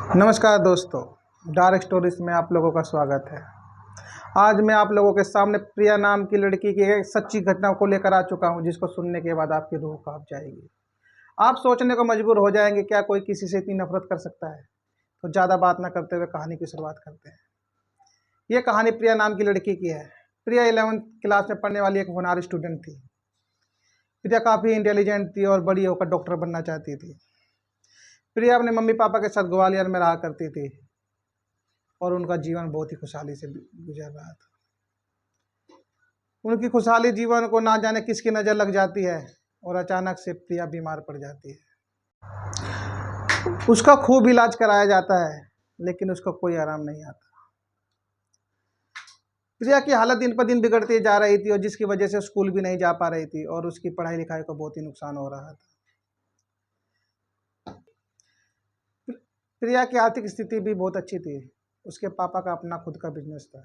नमस्कार दोस्तों, dark stories में आप लोगों का स्वागत है। आज मैं आप लोगों के सामने प्रिया नाम की लड़की की एक सच्ची घटना को लेकर आ चुका हूं, जिसको सुनने के बाद आपकी रूह कांप जाएगी। आप सोचने को मजबूर हो जाएंगे, क्या कोई किसी से इतनी नफरत कर सकता है। तो ज़्यादा बात ना करते हुए कहानी की शुरुआत करते हैं। ये कहानी प्रिया नाम की लड़की की है। प्रिया 11th क्लास में पढ़ने वाली एक होनहार स्टूडेंट थी। प्रिया काफ़ी इंटेलिजेंट थी और बड़ी होकर डॉक्टर बनना चाहती थी। प्रिया अपने मम्मी पापा के साथ ग्वालियर में रहा करती थी और उनका जीवन बहुत ही खुशहाली से गुजर रहा था। उनकी खुशहाली जीवन को ना जाने किसकी नज़र लग जाती है और अचानक से प्रिया बीमार पड़ जाती है। उसका खूब इलाज कराया जाता है, लेकिन उसको कोई आराम नहीं आता। प्रिया की हालत दिन पर दिन बिगड़ती जा रही थी और जिसकी वजह से स्कूल भी नहीं जा पा रही थी और उसकी पढ़ाई लिखाई को बहुत ही नुकसान हो रहा था। प्रिया की आर्थिक स्थिति भी बहुत अच्छी थी। उसके पापा का अपना खुद का बिजनेस था।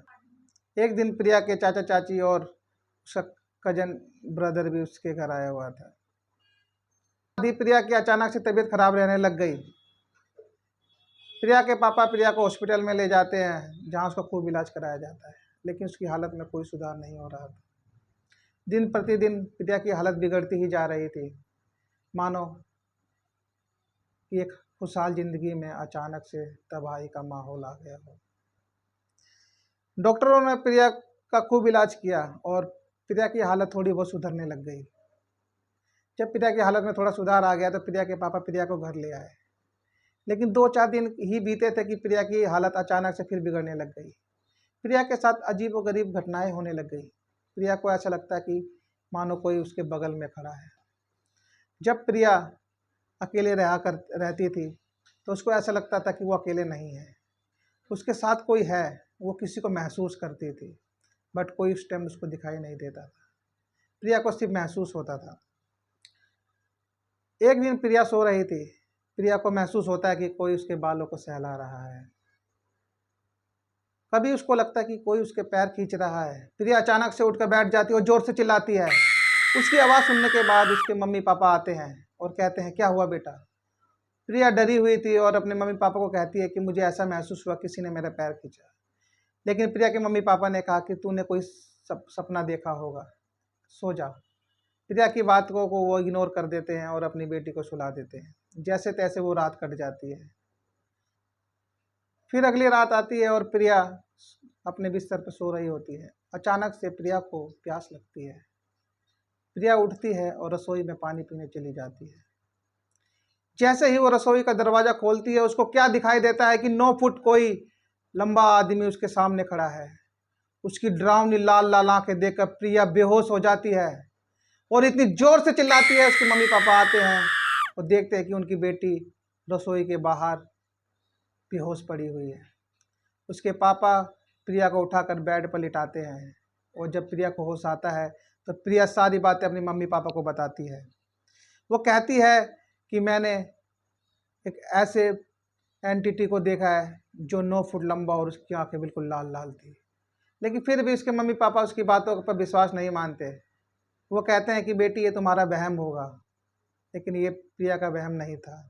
एक दिन प्रिया के चाचा चाची और उसका कजन ब्रदर भी उसके घर आया हुआ था। प्रिया की अचानक से तबीयत खराब रहने लग गई। प्रिया के पापा प्रिया को हॉस्पिटल में ले जाते हैं, जहां उसका खूब इलाज कराया जाता है, लेकिन उसकी हालत में कोई सुधार नहीं हो रहा था। दिन प्रतिदिन प्रिया की हालत बिगड़ती ही जा रही थी, मानो कि एक खुशहाल जिंदगी में अचानक से तबाही का माहौल आ गया हो। डॉक्टरों ने प्रिया का खूब इलाज किया और प्रिया की हालत थोड़ी बहुत सुधरने लग गई। जब प्रिया की हालत में थोड़ा सुधार आ गया तो प्रिया के पापा प्रिया को घर ले आए, लेकिन 2-4 दिन ही बीते थे कि प्रिया की हालत अचानक से फिर बिगड़ने लग गई। प्रिया के साथ अजीब व गरीब घटनाएं होने लग गई। प्रिया को ऐसा लगता कि मानो कोई उसके बगल में खड़ा है। जब प्रिया अकेले रहती थी तो उसको ऐसा लगता था कि वो अकेले नहीं है, उसके साथ कोई है। वो किसी को महसूस करती थी, बट कोई उस टाइम उसको दिखाई नहीं देता था। प्रिया को सिर्फ महसूस होता था। एक दिन प्रिया सो रही थी। प्रिया को महसूस होता है कि कोई उसके बालों को सहला रहा है। कभी उसको लगता है कि कोई उसके पैर खींच रहा है। प्रिया अचानक से उठकर बैठ जाती है और जोर से चिल्लाती है। उसकी आवाज़ सुनने के बाद उसके मम्मी पापा आते हैं और कहते हैं, क्या हुआ बेटा। प्रिया डरी हुई थी और अपने मम्मी पापा को कहती है कि मुझे ऐसा महसूस हुआ किसी ने मेरा पैर खींचा। लेकिन प्रिया के मम्मी पापा ने कहा कि तूने कोई सपना देखा होगा, सो जा। प्रिया की बात को वो इग्नोर कर देते हैं और अपनी बेटी को सुला देते हैं। जैसे तैसे वो रात कट जाती है। फिर अगली रात आती है और प्रिया अपने बिस्तर पर सो रही होती है। अचानक से प्रिया को प्यास लगती है। प्रिया उठती है और रसोई में पानी पीने चली जाती है। जैसे ही वो रसोई का दरवाज़ा खोलती है, उसको क्या दिखाई देता है कि 9 फुट कोई लंबा आदमी उसके सामने खड़ा है। उसकी डरावनी लाल लाल आंखें देखकर प्रिया बेहोश हो जाती है और इतनी जोर से चिल्लाती है। उसके मम्मी पापा आते हैं और देखते हैं कि उनकी बेटी रसोई के बाहर बेहोश पड़ी हुई है। उसके पापा प्रिया को उठाकर बेड पर लिटाते हैं और जब प्रिया को होश आता है तो प्रिया सारी बातें अपनी मम्मी पापा को बताती है। वो कहती है कि मैंने एक ऐसे एंटिटी को देखा है जो 9 फुट लंबा और उसकी आंखें बिल्कुल लाल लाल थी। लेकिन फिर भी उसके मम्मी पापा उसकी बातों पर विश्वास नहीं मानते। वो कहते हैं कि बेटी ये तुम्हारा वहम होगा, लेकिन ये प्रिया का वहम नहीं था।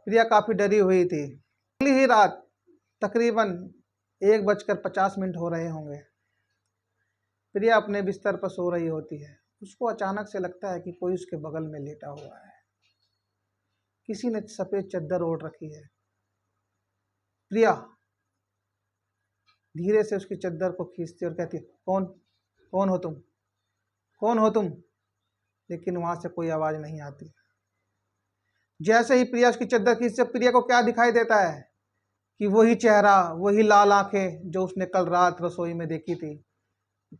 प्रिया काफ़ी डरी हुई थी। अगली ही रात तकरीबन 1:50 हो रहे होंगे। प्रिया अपने बिस्तर पर सो रही होती है। उसको अचानक से लगता है कि कोई उसके बगल में लेटा हुआ है। किसी ने सफ़ेद चादर ओढ़ रखी है। प्रिया धीरे से उसकी चादर को खींचती और कहती है, कौन कौन हो तुम, कौन हो तुम। लेकिन वहाँ से कोई आवाज़ नहीं आती। जैसे ही प्रिया उसकी चादर खींचती, प्रिया को क्या दिखाई देता है कि वही चेहरा, वही लाल आंखें जो उसने कल रात रसोई में देखी थी,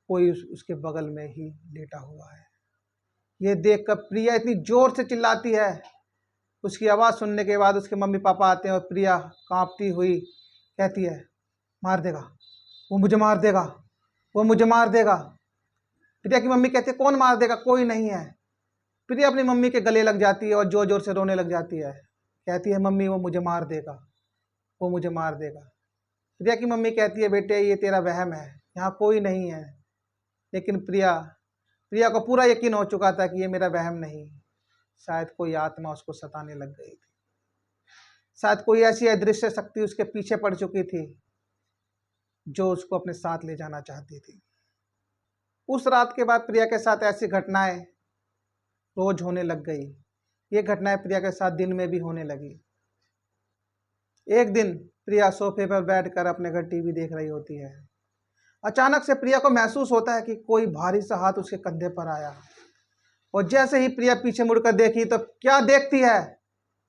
कोई उसके बगल में ही लेटा हुआ है। ये देखकर प्रिया इतनी जोर से चिल्लाती है। उसकी आवाज़ सुनने के बाद उसके मम्मी पापा आते हैं और प्रिया कांपती हुई कहती है, मार देगा, वो मुझे मार देगा, वो मुझे मार देगा। प्रिया की मम्मी कहती है, कौन मार देगा, कोई नहीं है। प्रिया अपनी मम्मी के गले लग जाती है और जोर जोर से रोने लग जाती है। कहती है, मम्मी वो मुझे मार देगा, वो मुझे मार देगा। प्रिया की मम्मी कहती है, बेटे ये तेरा वहम है, यहाँ कोई नहीं है। लेकिन प्रिया को पूरा यकीन हो चुका था कि ये मेरा वहम नहीं, शायद कोई आत्मा उसको सताने लग गई थी। शायद कोई ऐसी अदृश्य शक्ति उसके पीछे पड़ चुकी थी जो उसको अपने साथ ले जाना चाहती थी। उस रात के बाद प्रिया के साथ ऐसी घटनाएं रोज होने लग गई। ये घटनाएं प्रिया के साथ दिन में भी होने लगी। एक दिन प्रिया सोफे पर बैठकर अपने घर टीवी देख रही होती है। अचानक से प्रिया को महसूस होता है कि कोई भारी सा हाथ उसके कंधे पर आया, और जैसे ही प्रिया पीछे मुड़कर देखी तो क्या देखती है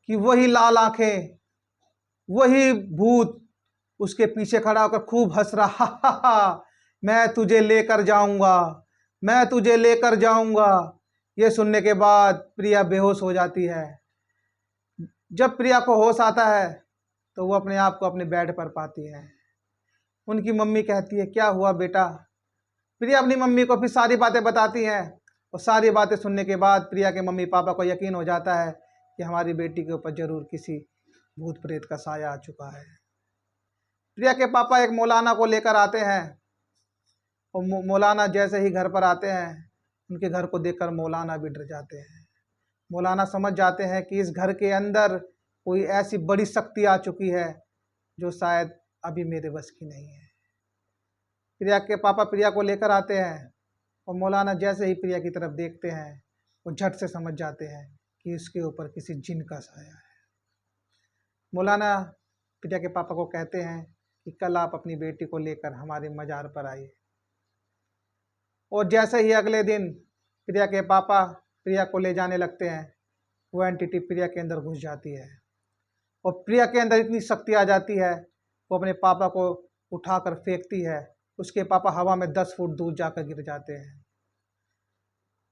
कि वही लाल आंखें, वही भूत उसके पीछे खड़ा होकर खूब हंस रहा, हा हा हा, मैं तुझे लेकर जाऊंगा, मैं तुझे लेकर जाऊंगा। ये सुनने के बाद प्रिया बेहोश हो जाती है। जब प्रिया को होश आता है तो वो अपने आप को अपने बेड पर पाती है। उनकी मम्मी कहती है, क्या हुआ बेटा? प्रिया अपनी मम्मी को फिर सारी बातें बताती हैं, और सारी बातें सुनने के बाद प्रिया के मम्मी पापा को यकीन हो जाता है कि हमारी बेटी के ऊपर जरूर किसी भूत प्रेत का साया आ चुका है। प्रिया के पापा एक मौलाना को लेकर आते हैं, और मौलाना जैसे ही घर पर आते हैं, उनके घर को देखकर मौलाना भी डर जाते हैं। मौलाना समझ जाते हैं कि इस घर के अंदर कोई ऐसी बड़ी शक्ति आ चुकी है जो शायद अभी मेरे बस की नहीं है। प्रिया के पापा प्रिया को लेकर आते हैं, और मौलाना जैसे ही प्रिया की तरफ देखते हैं वो झट से समझ जाते हैं कि उसके ऊपर किसी जिन का साया है। मौलाना प्रिया के पापा को कहते हैं कि कल आप अपनी बेटी को लेकर हमारे मज़ार पर आइए। और जैसे ही अगले दिन प्रिया के पापा प्रिया को ले जाने लगते हैं, वो एंटिटी प्रिया के अंदर घुस जाती है, और प्रिया के अंदर इतनी शक्ति आ जाती है, वो अपने पापा को उठाकर फेंकती है। उसके पापा हवा में 10 फुट दूर जाकर गिर जाते हैं।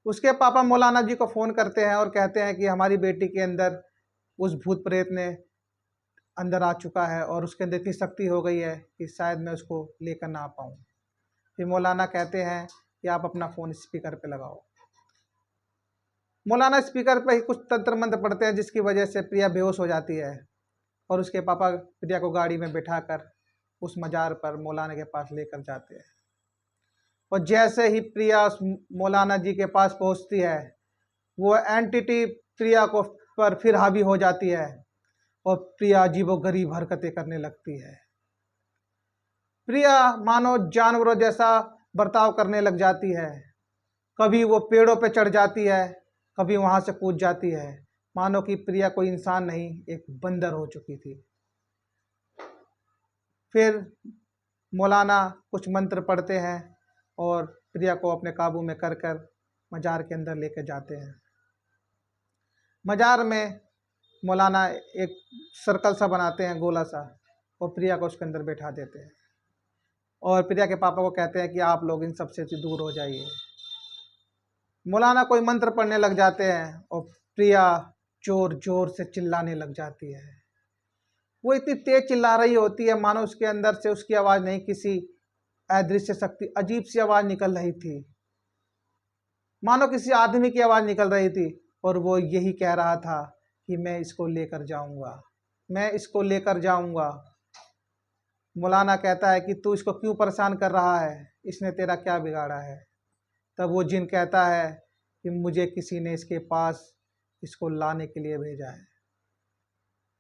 उसके पापा मौलाना जी को फ़ोन करते हैं और कहते हैं कि हमारी बेटी के अंदर उस भूत प्रेत ने अंदर आ चुका है, और उसके अंदर इतनी शक्ति हो गई है कि शायद मैं उसको लेकर ना आ पाऊँ। फिर मौलाना कहते हैं कि आप अपना फ़ोन स्पीकर पे लगाओ। मौलाना स्पीकर पे ही कुछ तंत्र मंत्र पढ़ते हैं, जिसकी वजह से प्रिया बेहोश हो जाती है, और उसके पापा प्रिया को गाड़ी में बिठाकर उस मज़ार पर मौलाना के पास लेकर जाते हैं। और जैसे ही प्रिया उस मौलाना जी के पास पहुंचती है, वो एंटिटी प्रिया को पर फिर हावी हो जाती है, और प्रिया अजीबोगरीब हरकतें करने लगती है। प्रिया मानो जानवरों जैसा बर्ताव करने लग जाती है। कभी वो पेड़ों पे चढ़ जाती है, कभी वहाँ से कूद जाती है, मानो कि प्रिया कोई इंसान नहीं, एक बंदर हो चुकी थी। फिर मौलाना कुछ मंत्र पढ़ते हैं और प्रिया को अपने काबू में कर कर मज़ार के अंदर लेकर जाते हैं। मज़ार में मौलाना एक सर्कल सा बनाते हैं, गोला सा, और प्रिया को उसके अंदर बैठा देते हैं, और प्रिया के पापा को कहते हैं कि आप लोग इन सब से दूर हो जाइए। मौलाना कोई मंत्र पढ़ने लग जाते हैं, और प्रिया जोर जोर से चिल्लाने लग जाती है। वो इतनी तेज चिल्ला रही होती है मानो उसके अंदर से उसकी आवाज़ नहीं, किसी अदृश्य शक्ति अजीब सी आवाज़ निकल रही थी, मानो किसी आदमी की आवाज़ निकल रही थी, और वो यही कह रहा था कि मैं इसको लेकर जाऊंगा, मैं इसको लेकर जाऊंगा। मौलाना कहता है कि तू इसको क्यों परेशान कर रहा है, इसने तेरा क्या बिगाड़ा है? तब वो जिन कहता है कि मुझे किसी ने इसके पास इसको लाने के लिए भेजा है।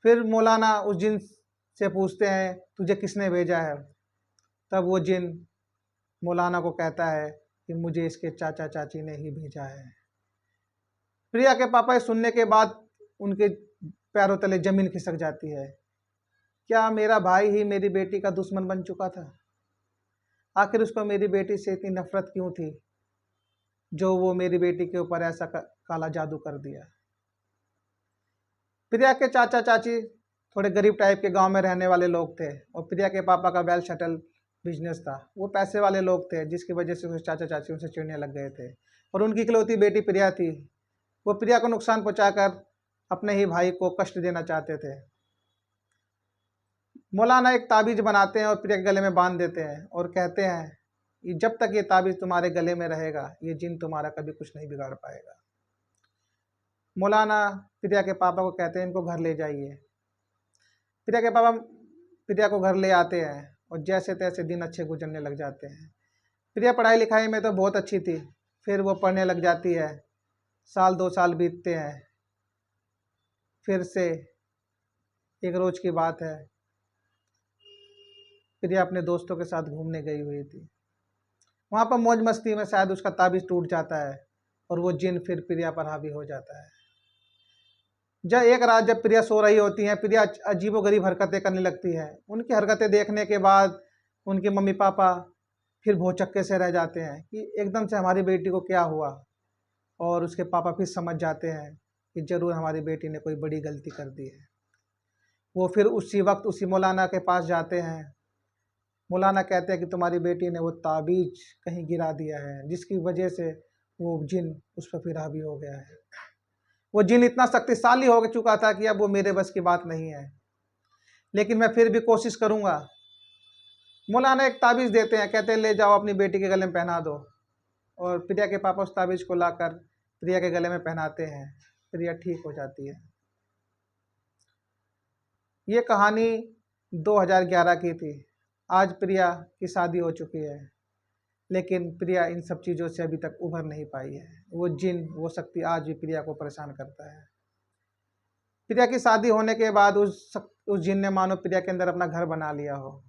फिर मौलाना उस जिन से पूछते हैं, तुझे किसने भेजा है? तब वो जिन मौलाना को कहता है कि मुझे इसके चाचा चाची ने ही भेजा है। प्रिया के पापा ये सुनने के बाद उनके पैरों तले जमीन खिसक जाती है। क्या मेरा भाई ही मेरी बेटी का दुश्मन बन चुका था? आखिर उसको मेरी बेटी से इतनी नफरत क्यों थी जो वो मेरी बेटी के ऊपर ऐसा काला जादू कर दिया? प्रिया के चाचा चाची थोड़े गरीब टाइप के गांव में रहने वाले लोग थे, और प्रिया के पापा का बैल शटल बिजनेस था। वो पैसे वाले लोग थे, जिसकी वजह से उसके चाचा चाची उनसे चिढ़ने लग गए थे, और उनकी इकलौती बेटी प्रिया थी। वो प्रिया को नुकसान पहुंचाकर अपने ही भाई को कष्ट देना चाहते थे। मौलाना एक ताबीज बनाते हैं और प्रिया के गले में बांध देते हैं, और कहते हैं कि जब तक ये ताबीज तुम्हारे गले में रहेगा, ये जिन तुम्हारा कभी कुछ नहीं बिगाड़ पाएगा। मौलाना प्रिया के पापा को कहते हैं इनको घर ले जाइए। प्रिया के पापा प्रिया को घर ले आते हैं, और जैसे तैसे दिन अच्छे गुजरने लग जाते हैं। प्रिया पढ़ाई लिखाई में तो बहुत अच्छी थी, फिर वो पढ़ने लग जाती है। साल 2 साल बीतते हैं। फिर से एक रोज की बात है, प्रिया अपने दोस्तों के साथ घूमने गई हुई थी। वहाँ पर मौज मस्ती में शायद उसका ताबीज़ टूट जाता है और वो जिन फिर प्रिया पर हावी हो जाता है। जब एक रात जब प्रिया सो रही होती है, प्रिया अजीबोगरीब हरकतें करने लगती है। उनकी हरकतें देखने के बाद उनके मम्मी पापा फिर भौचक्के से रह जाते हैं कि एकदम से हमारी बेटी को क्या हुआ। और उसके पापा फिर समझ जाते हैं कि ज़रूर हमारी बेटी ने कोई बड़ी गलती कर दी है। वो फिर उसी वक्त उसी मौलाना के पास जाते हैं। मौलाना कहते हैं कि तुम्हारी बेटी ने वो ताबीज़ कहीं गिरा दिया है, जिसकी वजह से वो जिन उस पर फिर हावी हो गया है। वो जिन इतना शक्तिशाली हो चुका था कि अब वो मेरे बस की बात नहीं है, लेकिन मैं फिर भी कोशिश करूँगा। मौलाना एक ताबीज़ देते हैं, कहते हैं ले जाओ अपनी बेटी के गले में पहना दो। और प्रिया के पापा उस ताबीज़ को लाकर प्रिया के गले में पहनाते हैं। प्रिया ठीक हो जाती है। ये कहानी 2011 की थी। आज प्रिया की शादी हो चुकी है, लेकिन प्रिया इन सब चीज़ों से अभी तक उभर नहीं पाई है। वो जिन, वो शक्ति आज भी प्रिया को परेशान करता है। प्रिया की शादी होने के बाद उस जिन ने मानो प्रिया के अंदर अपना घर बना लिया हो।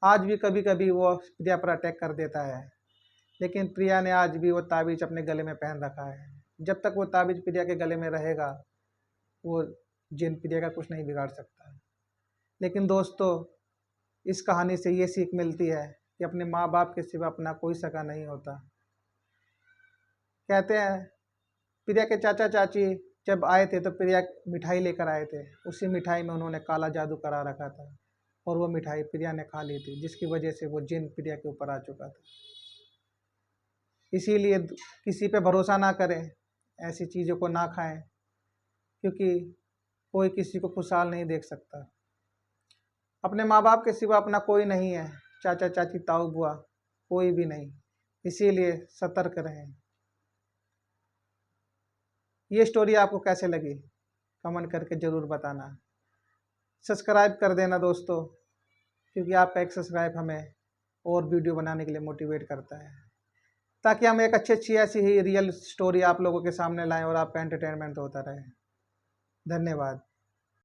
आज भी कभी कभी वो प्रिया पर अटैक कर देता है, लेकिन प्रिया ने आज भी वो ताबीज़ अपने गले में पहन रखा है। जब तक वो ताबीज़ प्रिया के गले में रहेगा, वो जिन प्रिया का कुछ नहीं बिगाड़ सकता। लेकिन दोस्तों, इस कहानी से ये सीख मिलती है कि अपने माँ बाप के सिवा अपना कोई सगा नहीं होता। कहते हैं प्रिया के चाचा चाची जब आए थे तो प्रिया मिठाई लेकर आए थे। उसी मिठाई में उन्होंने काला जादू करा रखा था और वो मिठाई प्रिया ने खा ली थी, जिसकी वजह से वो जिन प्रिया के ऊपर आ चुका था। इसीलिए किसी पे भरोसा ना करें, ऐसी चीज़ों को ना खाएं, क्योंकि कोई किसी को खुशहाल नहीं देख सकता। अपने माँ बाप के सिवा अपना कोई नहीं है, चाचा चाची ताऊ बुआ कोई भी नहीं। इसीलिए सतर्क रहें। ये स्टोरी आपको कैसे लगी कमेंट करके ज़रूर बताना। सब्सक्राइब कर देना दोस्तों, क्योंकि आपका एक सब्सक्राइब हमें और वीडियो बनाने के लिए मोटिवेट करता है, ताकि हम एक अच्छी ऐसी ही रियल स्टोरी आप लोगों के सामने लाएं और आपका एंटरटेनमेंट होता रहे। धन्यवाद।